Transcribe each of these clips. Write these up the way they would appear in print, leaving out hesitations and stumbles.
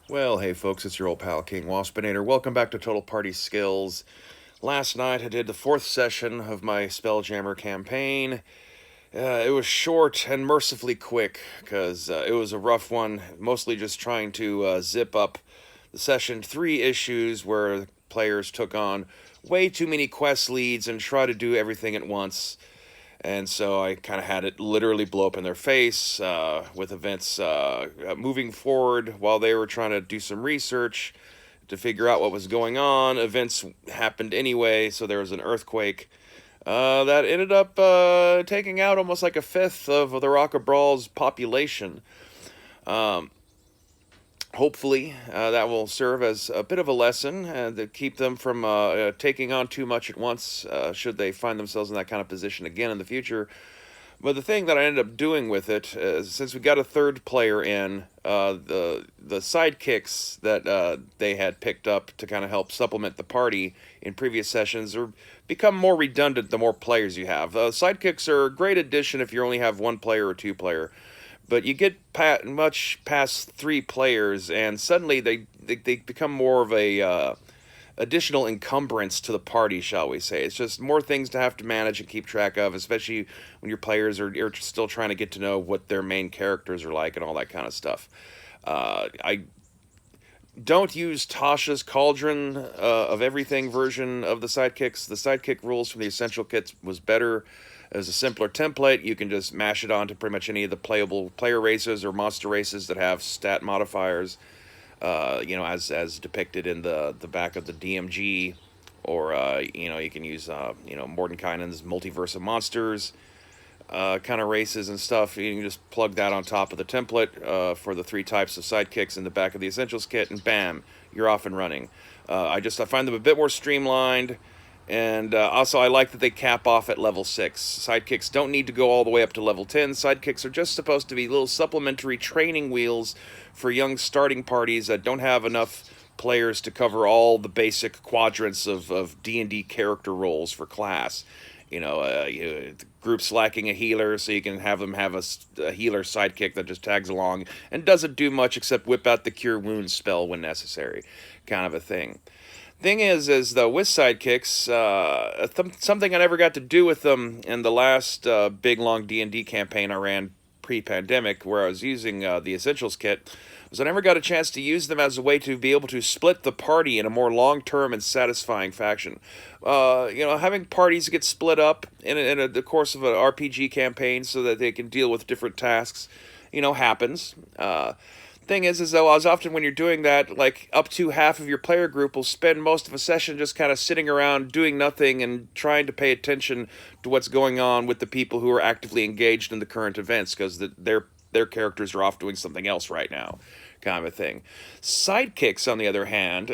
Well, hey folks, it's your old pal King Waspinator. Welcome back to Total Party Skills. Last night I did the fourth session of my Spelljammer campaign. It was short and mercifully quick because it was a rough one, mostly just trying to zip up the session 3 issues where players took on way too many quest leads and tried to do everything at once. And so I kind of had it literally blow up in their face with events moving forward while they were trying to do some research to figure out what was going on. Events happened anyway, so there was an earthquake that ended up taking out almost like a fifth of the Rock of Brawl's population. Um, Hopefully, that will serve as a bit of a lesson to keep them from taking on too much at once should they find themselves in that kind of position again in the future. But the thing that I ended up doing with it, since we got a third player in, the sidekicks that they had picked up to kind of help supplement the party in previous sessions are become more redundant the more players you have. Sidekicks are a great addition if you only have one player or two player, but you get much past 3 players, and suddenly they become more of a additional encumbrance to the party, shall we say. It's just more things to have to manage and keep track of, especially when your players are still trying to get to know what their main characters are like and all that kind of stuff. I don't use Tasha's Cauldron of Everything version of the sidekicks. The sidekick rules from the Essential Kits was better. As a simpler template, you can just mash it onto pretty much any of the playable player races or monster races that have stat modifiers, as depicted in the back of the DMG, or you can use Mordenkainen's Multiverse of Monsters kind of races and stuff. You can just plug that on top of the template for the 3 types of sidekicks in the back of the Essentials kit, and bam, you're off and running. I find them a bit more streamlined. And also, I like that they cap off at level 6. Sidekicks don't need to go all the way up to level 10. Sidekicks are just supposed to be little supplementary training wheels for young starting parties that don't have enough players to cover all the basic quadrants of D&D character roles for class. The group's lacking a healer, so you can have them have a healer sidekick that just tags along and doesn't do much except whip out the Cure Wounds spell when necessary, kind of a thing. Thing is though, with sidekicks, something I never got to do with them in the last big long D&D campaign I ran pre-pandemic, where I was using the Essentials kit, was I never got a chance to use them as a way to be able to split the party in a more long-term and satisfying fashion. Having parties get split up in the course of an RPG campaign so that they can deal with different tasks, happens. Thing is though, as often when you're doing that, like up to half of your player group will spend most of a session just kind of sitting around doing nothing and trying to pay attention to what's going on with the people who are actively engaged in the current events, because their characters are off doing something else right now, kind of a thing. Sidekicks, on the other hand,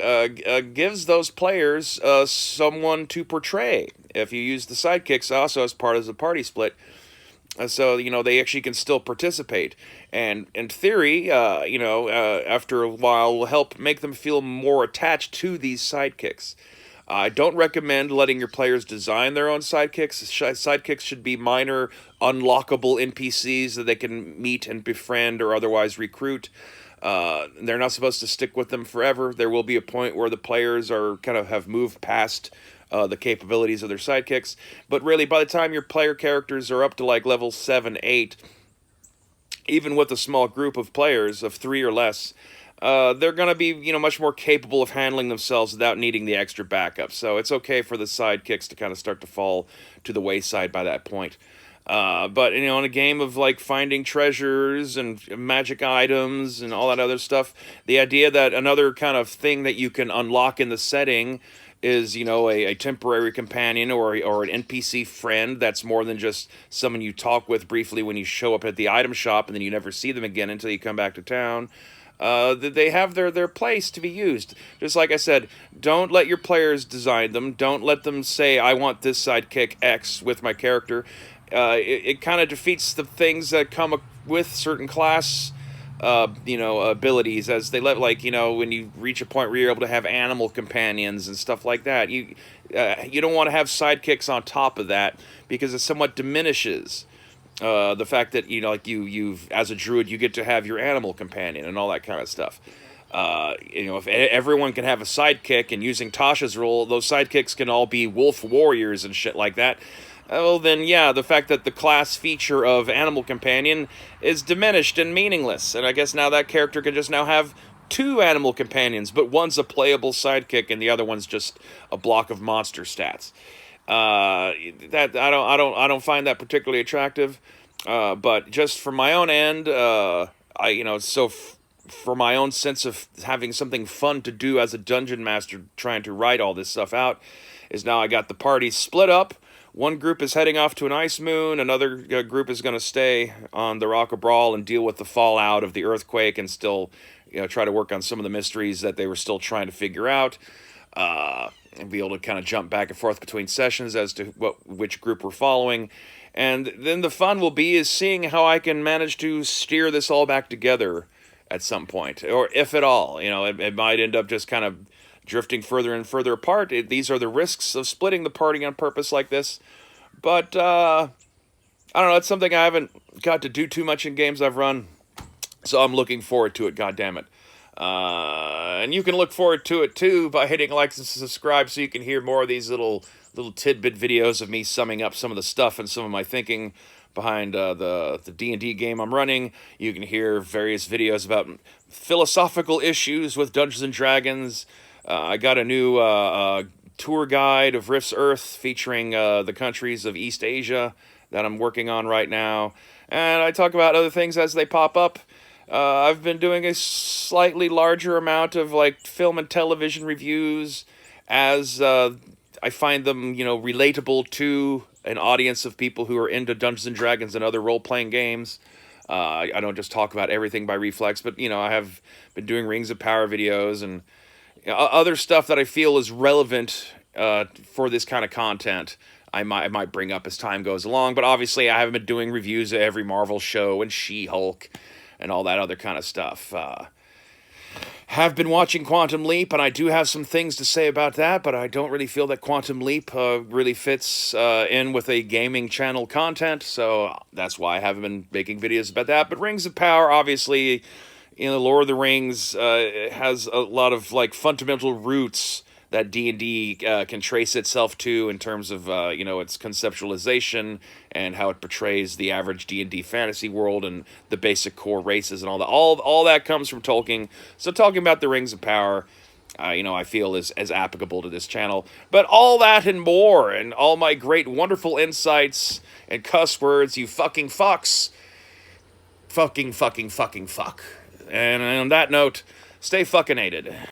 gives those players someone to portray. If you use the sidekicks also as part of the party split, so they actually can still participate, and in theory, after a while, will help make them feel more attached to these sidekicks. I don't recommend letting your players design their own sidekicks. Sidekicks should be minor, unlockable NPCs that they can meet and befriend or otherwise recruit. They're not supposed to stick with them forever. There will be a point where the players are kind of have moved past the capabilities of their sidekicks. But really, by the time your player characters are up to like level 7, 8, even with a small group of players of 3 or less, they're going to be, much more capable of handling themselves without needing the extra backup. So it's okay for the sidekicks to kind of start to fall to the wayside by that point. But in a game of like finding treasures and magic items and all that other stuff, the idea that another kind of thing that you can unlock in the setting is a temporary companion or an NPC friend that's more than just someone you talk with briefly when you show up at the item shop and then you never see them again until you come back to town. They have their place to be used. Just like I said, don't let your players design them. Don't let them say, I want this sidekick X with my character. It kind of defeats the things that come with certain class abilities, as they when you reach a point where you're able to have animal companions and stuff like that. You don't want to have sidekicks on top of that, because it somewhat diminishes the fact that you've as a druid you get to have your animal companion and all that kind of stuff. If everyone can have a sidekick, and using Tasha's rule, those sidekicks can all be wolf warriors and shit like that. Well, then, yeah, the fact that the class feature of Animal Companion is diminished and meaningless. And I guess now that character can just now have two animal companions, but one's a playable sidekick and the other one's just a block of monster stats. That I don't find that particularly attractive. But just for my own end, for my own sense of having something fun to do as a dungeon master, trying to write all this stuff out, is now I got the party split up. One group is heading off to an ice moon. Another group is going to stay on the Rock of Brawl and deal with the fallout of the earthquake and still, try to work on some of the mysteries that they were still trying to figure out. And be able to kind of jump back and forth between sessions as to which group we're following. And then the fun will be is seeing how I can manage to steer this all back together at some point, or if at all. It might end up just kind of drifting further and further apart. These are the risks of splitting the party on purpose like this. But, I don't know, it's something I haven't got to do too much in games I've run. So I'm looking forward to it, goddammit. And you can look forward to it too by hitting like and subscribe so you can hear more of these little tidbit videos of me summing up some of the stuff and some of my thinking behind the D&D game I'm running. You can hear various videos about philosophical issues with Dungeons and Dragons. I got a new tour guide of Rift's Earth featuring the countries of East Asia that I'm working on right now. And I talk about other things as they pop up. I've been doing a slightly larger amount of film and television reviews as I find them, relatable to an audience of people who are into Dungeons and Dragons and other role-playing games. I don't just talk about everything by reflex, but, I have been doing Rings of Power videos and other stuff that I feel is relevant for this kind of content. I might bring up as time goes along, but obviously I haven't been doing reviews of every Marvel show and She-Hulk and all that other kind of stuff. Have been watching Quantum Leap, and I do have some things to say about that, but I don't really feel that Quantum Leap really fits in with a gaming channel content, so that's why I haven't been making videos about that. But Rings of Power, obviously, Lord of the Rings has a lot of fundamental roots that D&D can trace itself to in terms of its conceptualization and how it portrays the average D&D fantasy world and the basic core races and all that. All that comes from Tolkien. So talking about the Rings of Power, I feel is as applicable to this channel. But all that and more, and all my great, wonderful insights and cuss words, you fucking fucks. Fucking fuck. And on that note, stay fucking-ated.